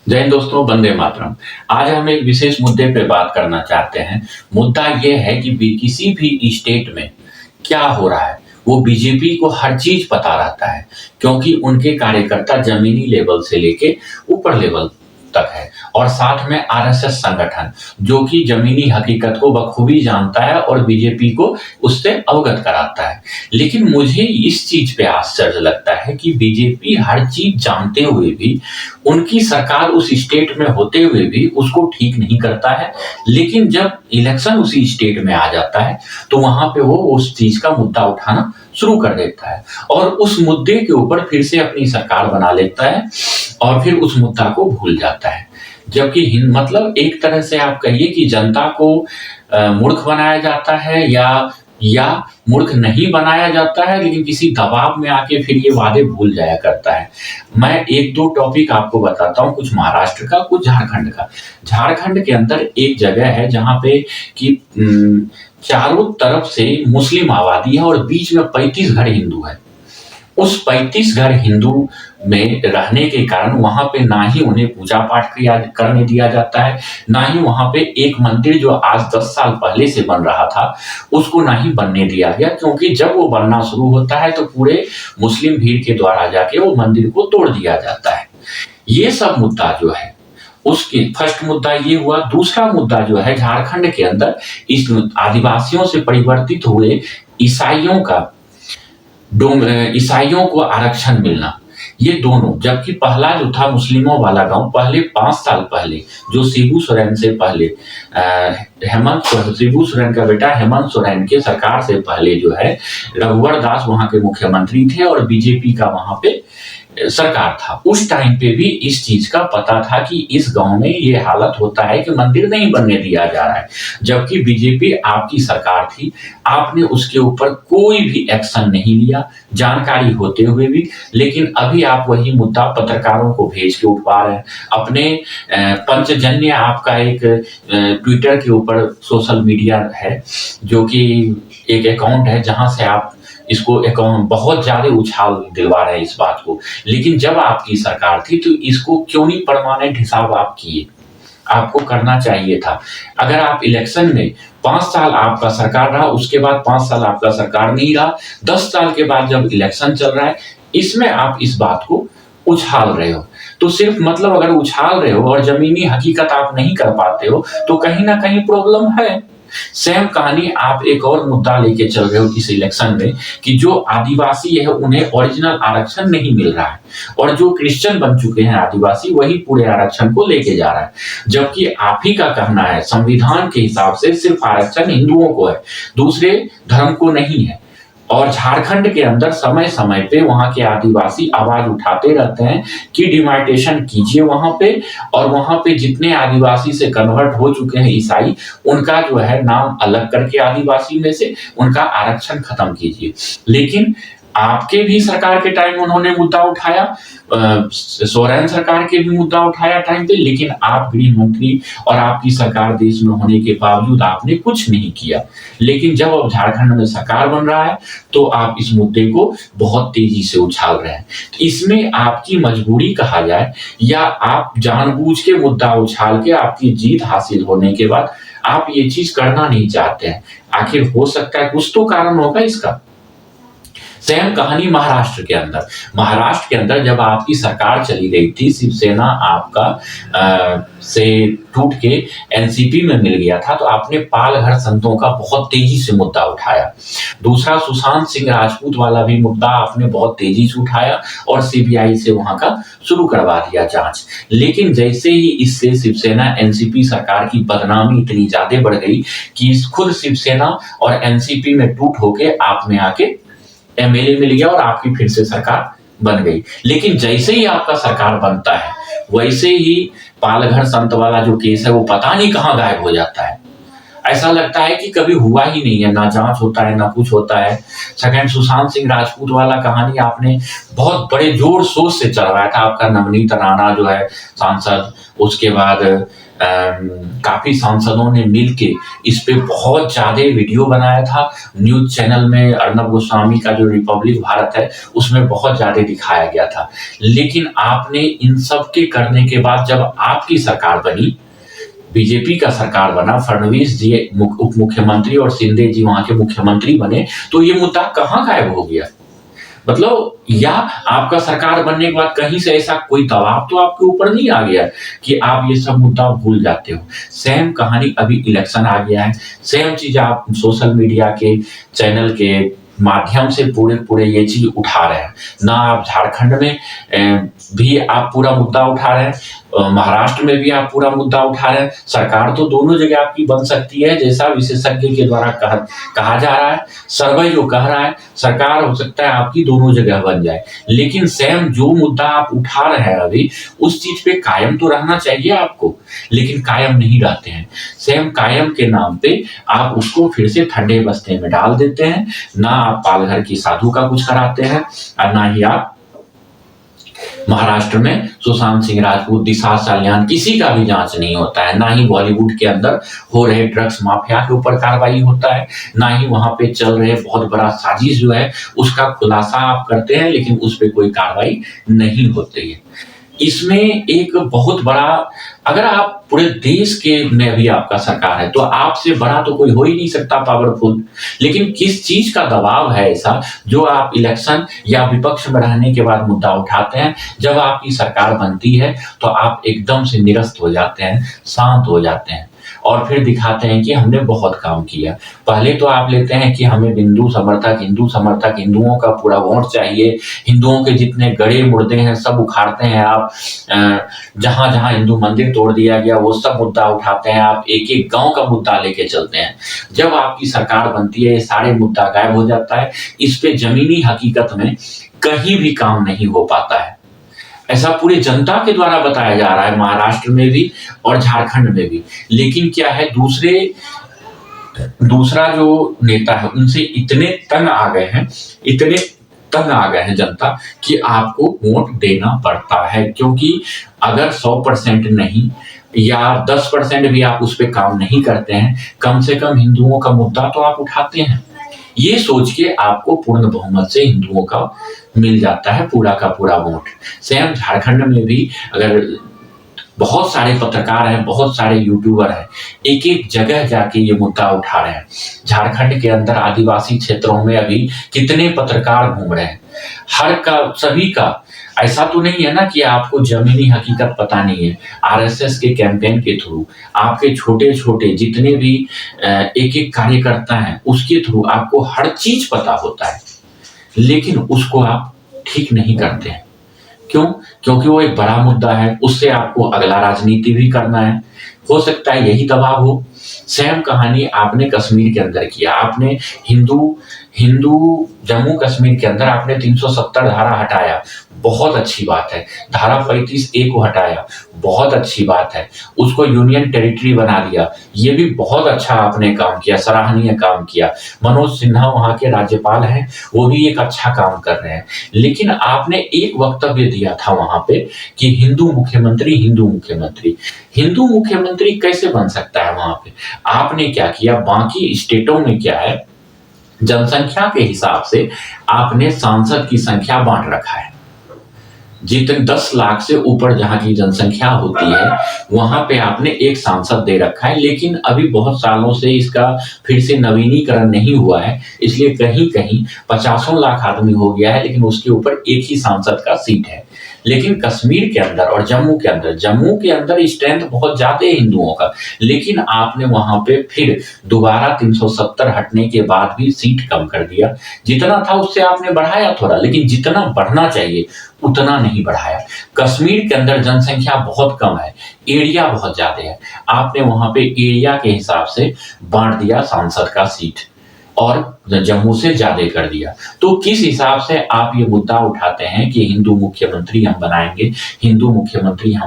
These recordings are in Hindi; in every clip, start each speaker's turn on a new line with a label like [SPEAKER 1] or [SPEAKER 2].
[SPEAKER 1] जय हिंद दोस्तों, वंदे मातरम। आज हम एक विशेष मुद्दे पे बात करना चाहते हैं। मुद्दा ये है कि किसी भी स्टेट में क्या हो रहा है, वो बीजेपी को हर चीज पता रहता है, क्योंकि उनके कार्यकर्ता जमीनी लेवल से लेके ऊपर लेवल तक है। और साथ में आरएसएस संगठन, जो कि जमीनी हकीकत को बखूबी जानता है और बीजेपी को उससे अवगत कराता है। लेकिन मुझे इस चीज पे आश्चर्य लगता है कि बीजेपी हर चीज जानते हुए भी, उनकी सरकार उस स्टेट में होते हुए भी उसको ठीक नहीं करता है। लेकिन जब इलेक्शन उसी स्टेट में आ जाता है तो वहां पे वो उस चीज का मुद्दा उठाना शुरू कर देता है और उस मुद्दे के ऊपर फिर से अपनी सरकार बना लेता है और फिर उस मुद्दा को भूल जाता है। जबकि मतलब एक तरह से आप कहिए कि जनता को मूर्ख बनाया जाता है या मूर्ख नहीं बनाया जाता है, लेकिन किसी दबाव में आके फिर ये वादे भूल जाया करता है। मैं एक दो टॉपिक आपको बताता हूँ, कुछ महाराष्ट्र का, कुछ झारखंड का। झारखंड के अंदर एक जगह है जहां पे कि चारों तरफ से मुस्लिम आबादी है और बीच में 35 घर हिंदू है। उस 35 घर हिंदू में रहने के कारण वहां पे ना ही उन्हें पूजा पाठ करने दिया जाता है, ना ही वहां पे एक मंदिर जो आज 10 साल पहले से बन रहा था उसको ना ही बनने दिया गया, क्योंकि जब वो बनना शुरू होता है तो पूरे मुस्लिम भीड़ के द्वारा जाके वो मंदिर को तोड़ दिया जाता है। ये सब मुद्दा जो है, उसके फर्स्ट मुद्दा ये हुआ। दूसरा मुद्दा जो है, झारखंड के अंदर इस आदिवासियों से परिवर्तित हुए ईसाइयों को आरक्षण मिलना, ये दोनों। जबकि पहला जो था मुस्लिमों वाला गांव, पहले 5 साल पहले जो शिबू सोरेन से पहले शिबू सोरेन का बेटा हेमंत सोरेन के सरकार से पहले जो है रघुवर दास वहां के मुख्यमंत्री थे और बीजेपी का वहां पे सरकार था। उस टाइम पे भी इस चीज का पता था कि इस गांव में ये हालत होता है कि मंदिर नहीं बनने दिया जा रहा है। जबकि बीजेपी आपकी सरकार थी, आपने उसके ऊपर कोई भी एक्शन नहीं लिया, जानकारी होते हुए भी। लेकिन अभी आप वही मुद्दा पत्रकारों को भेज के उठवा रहे हैं। अपने पंचजन्य आपका एक ट्विटर के ऊपर सोशल मीडिया है, जो कि एक अकाउंट है जहां से आप इसको अकाउंट बहुत ज्यादा उछाल दिलवा रहे हैं इस बात को। लेकिन जब आपकी सरकार थी तो इसको क्यों नहीं परमानेंट हिसाब आप किए? आपको करना चाहिए था। अगर आप इलेक्शन में 5 साल आपका सरकार रहा, उसके बाद 5 साल आपका सरकार नहीं रहा, 10 साल के बाद जब इलेक्शन चल रहा है, इसमें आप इस बात को उछाल रहे हो। तो सिर्फ मतलब अगर उछाल रहे हो और जमीनी हकीकत आप नहीं कर पाते हो तो कहीं ना कहीं प्रॉब्लम है। सेम कहानी आप एक और मुद्दा लेके चल रहे हो इस इलेक्शन में कि जो आदिवासी है उन्हें ओरिजिनल आरक्षण नहीं मिल रहा है और जो क्रिश्चियन बन चुके हैं आदिवासी वही पूरे आरक्षण को लेके जा रहा है। जबकि आप ही का कहना है संविधान के हिसाब से सिर्फ आरक्षण हिंदुओं को है, दूसरे धर्म को नहीं है। और झारखंड के अंदर समय समय पे वहां के आदिवासी आवाज उठाते रहते हैं कि डिमार्केशन कीजिए वहां पे, और वहां पे जितने आदिवासी से कन्वर्ट हो चुके हैं ईसाई, उनका जो है नाम अलग करके आदिवासी में से उनका आरक्षण खत्म कीजिए। लेकिन आपके भी सरकार के टाइम उन्होंने मुद्दा उठाया, सोरेन सरकार के भी मुद्दा उठाया टाइम पे, लेकिन आप गृह मंत्री और आपकी सरकार देश में होने के बावजूद आपने कुछ नहीं किया। लेकिन जब अब झारखंड में सरकार बन रहा है तो आप इस मुद्दे को बहुत तेजी से उछाल रहे हैं। तो इसमें आपकी मजबूरी कहा जाए या आप जानबूझ के मुद्दा उछाल के आपकी जीत हासिल होने के बाद आप ये चीज करना नहीं चाहते हैं। आखिर हो सकता है कुछ तो कारण होगा इसका। सेम कहानी महाराष्ट्र के अंदर जब आपकी सरकार चली गई थी, शिवसेना आपका से टूट के एनसीपी में मिल गया था, तो आपने पालघर संतों का बहुत तेजी से मुद्दा उठाया। दूसरा सुशांत सिंह राजपूत वाला भी मुद्दा आपने बहुत तेजी से उठाया और सीबीआई से वहां का शुरू करवा दिया जांच। लेकिन जैसे ही इससे शिवसेना एनसीपी सरकार की बदनामी इतनी ज्यादा बढ़ गई कि खुद शिवसेना और एनसीपी में टूट होके आप में आके एमएलए मिल गया और आपकी फिर से सरकार बन गई। लेकिन जैसे ही आपका सरकार बनता है वैसे ही पालघर संत वाला जो केस है वो पता नहीं कहां गायब हो जाता है। ऐसा लगता है कि कभी हुआ ही नहीं है, ना जांच होता है ना कुछ होता है। सेकंड सुशांत सिंह राजपूत वाला कहानी आपने बहुत बड़े जोर शोर से चलवाया था, आपका नवनीत राणा जो है सांसद, उसके बाद काफी सांसदों ने मिलके इस पे बहुत ज्यादा वीडियो बनाया था। न्यूज चैनल में अर्नब गोस्वामी का जो रिपब्लिक भारत है उसमें बहुत ज्यादा दिखाया गया था। लेकिन आपने इन सब के करने के बाद जब आपकी सरकार बनी, बीजेपी का सरकार बना, फडणवीस जी उप मुख्यमंत्री और शिंदे जी वहां के मुख्यमंत्री बने, तो ये मुद्दा कहाँ गायब हो गया? मतलब या आपका सरकार बनने के बाद कहीं से ऐसा कोई दबाव तो आपके ऊपर नहीं आ गया कि आप ये सब मुद्दा भूल जाते हो। सेम कहानी अभी इलेक्शन आ गया है, सेम चीज आप सोशल मीडिया के चैनल के माध्यम से पूरे ये चीज उठा रहे हैं ना। आप झारखंड में भी आप पूरा मुद्दा उठा रहे हैं, महाराष्ट्र में भी आप पूरा मुद्दा उठा रहे हैं। सरकार तो दोनों जगह आपकी बन सकती है, जैसा विशेषज्ञ के द्वारा कहा जा रहा है, सर्वे जो कह रहा है, सरकार हो सकता है आपकी दोनों जगह बन जाए। लेकिन सेम जो मुद्दा आप उठा रहे हैं अभी, उस चीज पे कायम तो रहना चाहिए आपको, लेकिन कायम नहीं रहते हैं। सेम कायम के नाम पे आप उसको फिर से ठंडे बस्ते में डाल देते हैं। ना आप पालघर की साधु का कुछ कराते हैं और ना ही आप महाराष्ट्र में सुशांत सिंह राजपूत, दिशा सल्यान, किसी का भी जांच नहीं होता है। ना ही बॉलीवुड के अंदर हो रहे ड्रग्स माफिया के ऊपर कार्रवाई होता है, ना ही वहां पे चल रहे बहुत बड़ा साजिश जो है उसका खुलासा आप करते हैं, लेकिन उस पर कोई कार्रवाई नहीं होती है। इसमें एक बहुत बड़ा, अगर आप पूरे देश के में भी आपका सरकार है तो आपसे बड़ा तो कोई हो ही नहीं सकता पावरफुल। लेकिन किस चीज का दबाव है ऐसा जो आप इलेक्शन या विपक्ष में रहने के बाद मुद्दा उठाते हैं, जब आपकी सरकार बनती है तो आप एकदम से निरस्त हो जाते हैं, शांत हो जाते हैं और फिर दिखाते हैं कि हमने बहुत काम किया। पहले तो आप लेते हैं कि हमें हिंदू समर्थक, हिंदुओं का पूरा वोट चाहिए, हिंदुओं के जितने गड़े मुर्दे हैं सब उखाड़ते हैं आप, जहां जहां हिंदू मंदिर तोड़ दिया गया वो सब मुद्दा उठाते हैं आप, एक एक गांव का मुद्दा लेके चलते हैं। जब आपकी सरकार बनती है ये सारे मुद्दा गायब हो जाता है, इस पे जमीनी हकीकत में कहीं भी काम नहीं हो पाता है। ऐसा पूरी जनता के द्वारा बताया जा रहा है, महाराष्ट्र में भी और झारखंड में भी। लेकिन क्या है, दूसरा जो नेता है उनसे इतने तंग आ गए हैं जनता कि आपको वोट देना पड़ता है, क्योंकि अगर 100% नहीं या 10% भी आप उस पर काम नहीं करते हैं, कम से कम हिंदुओं का मुद्दा तो आप उठाते हैं। ये सोच के आपको पूर्ण बहुमत से हिंदुओं का मिल जाता है पूरा का पूरा वोट। सेम झारखंड में भी अगर बहुत सारे पत्रकार हैं, बहुत सारे यूट्यूबर हैं, एक एक जगह जाके ये मुद्दा उठा रहे हैं। झारखंड के अंदर आदिवासी क्षेत्रों में अभी कितने पत्रकार घूम रहे हैं, हर का सभी का। ऐसा तो नहीं है ना कि आपको जमीनी हकीकत पता नहीं है। आरएसएस के कैंपेन के थ्रू आपके छोटे छोटे जितने भी एक एक कार्यकर्ता हैं उसके थ्रू आपको हर चीज पता होता है, लेकिन उसको आप ठीक नहीं करते हैं। क्यों? क्योंकि वो एक बड़ा मुद्दा है, उससे आपको अगला राजनीति भी करना है। हो सकता है यही दबाव हो। सेम कहानी आपने कश्मीर के अंदर किया। आपने हिंदू जम्मू कश्मीर के अंदर आपने 370 धारा हटाया, बहुत अच्छी बात है। धारा 35A को हटाया, बहुत अच्छी बात है। उसको यूनियन टेरिटरी बना दिया, ये भी बहुत अच्छा आपने काम किया, सराहनीय काम किया। मनोज सिन्हा वहां के राज्यपाल हैं, वो भी एक अच्छा काम कर रहे हैं। लेकिन आपने एक वक्तव्य दिया था वहां पे कि हिंदू मुख्यमंत्री कैसे बन सकता है वहां पे? आपने क्या किया, बाकी स्टेटों में क्या है, जनसंख्या के हिसाब से आपने सांसद की संख्या बांट रखा है। जितने 10 लाख से ऊपर जहां की जनसंख्या होती है वहां पे आपने एक सांसद दे रखा है। लेकिन अभी बहुत सालों से इसका फिर से नवीनीकरण नहीं हुआ है, इसलिए कहीं कहीं 50 लाख आदमी हो गया है, लेकिन उसके ऊपर एक ही सांसद का सीट है। लेकिन कश्मीर के अंदर और जम्मू के अंदर स्ट्रेंथ बहुत ज्यादा है हिंदुओं का, लेकिन आपने वहां पे फिर दोबारा 370 हटने के बाद भी सीट कम कर दिया। जितना था उससे आपने बढ़ाया थोड़ा, लेकिन जितना बढ़ना चाहिए उतना नहीं बढ़ाया। कश्मीर के अंदर जनसंख्या बहुत कम है, एरिया बहुत ज्यादा है, आपने वहां पे एरिया के हिसाब से बांट दिया सांसद का सीट और जम्मू से ज्यादा कर दिया। तो किस हिसाब से आप ये मुद्दा उठाते हैं कि हिंदू मुख्यमंत्री हम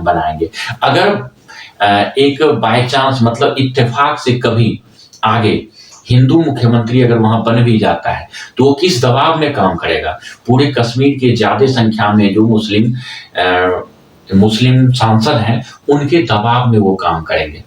[SPEAKER 1] बनाएंगे? अगर एक बाय चांस मतलब इत्तेफाक से कभी आगे हिंदू मुख्यमंत्री अगर वहां बन भी जाता है तो वो किस दबाव में काम करेगा? पूरे कश्मीर के ज्यादा संख्या में जो मुस्लिम सांसद हैं उनके दबाव में वो काम करेंगे,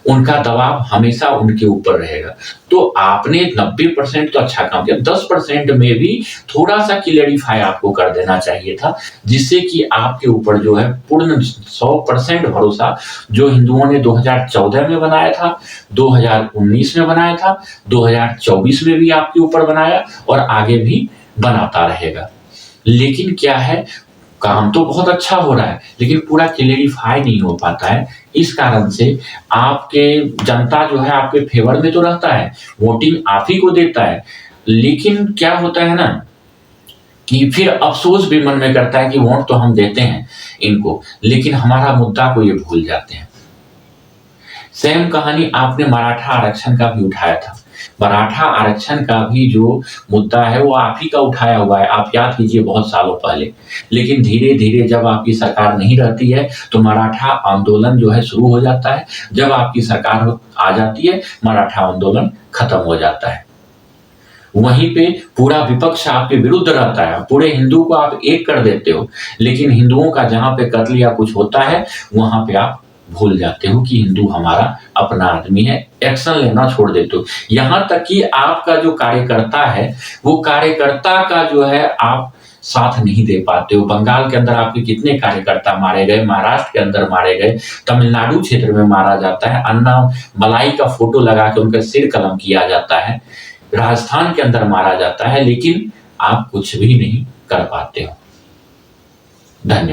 [SPEAKER 1] उनका दबाव हमेशा उनके ऊपर रहेगा। तो आपने 90% तो अच्छा काम किया, 10% में भी थोड़ा सा क्लियरिफाई आपको कर देना चाहिए था, जिससे कि आपके ऊपर जो है पूर्ण 100% भरोसा जो हिंदुओं ने 2014 में बनाया था, 2019 में बनाया था, 2024 में भी आपके ऊपर बनाया और आगे भी बनाता रहेगा। लेकिन क्या है, काम तो बहुत अच्छा हो रहा है लेकिन पूरा क्लियरिफाई नहीं हो पाता है। इस कारण से आपके जनता जो है आपके फेवर में तो रहता है, वोटिंग आप ही को देता है, लेकिन क्या होता है ना कि फिर अफसोस भी मन में करता है कि वोट तो हम देते हैं इनको, लेकिन हमारा मुद्दा को ये भूल जाते हैं। सेम कहानी आपने मराठा आरक्षण का भी उठाया था। मराठा आरक्षण का भी जो मुद्दा है वो आप ही का उठाया हुआ है, आप याद कीजिए बहुत सालों पहले। लेकिन धीरे धीरे जब आपकी सरकार नहीं रहती है तो मराठा आंदोलन जो है शुरू हो जाता है, जब आपकी सरकार आ जाती है मराठा आंदोलन खत्म हो जाता है। वहीं पे पूरा विपक्ष आपके विरुद्ध रहता है, पूरे हिंदू को आप एक कर देते हो, लेकिन हिंदुओं का जहां पे कत्ल या कुछ होता है वहां पे आप भूल जाते हो कि हिंदू हमारा अपना आदमी है, एक्शन लेना छोड़ देते हो। यहां तक कि आपका जो कार्यकर्ता है वो कार्यकर्ता का जो है आप साथ नहीं दे पाते हो। बंगाल के अंदर आपके कितने कार्यकर्ता मारे गए, महाराष्ट्र के अंदर मारे गए, तमिलनाडु क्षेत्र में मारा जाता है, अन्ना मलाई का फोटो लगा के उनका सिर कलम किया जाता है, राजस्थान के अंदर मारा जाता है, लेकिन आप कुछ भी नहीं कर पाते हो। धन्यवाद।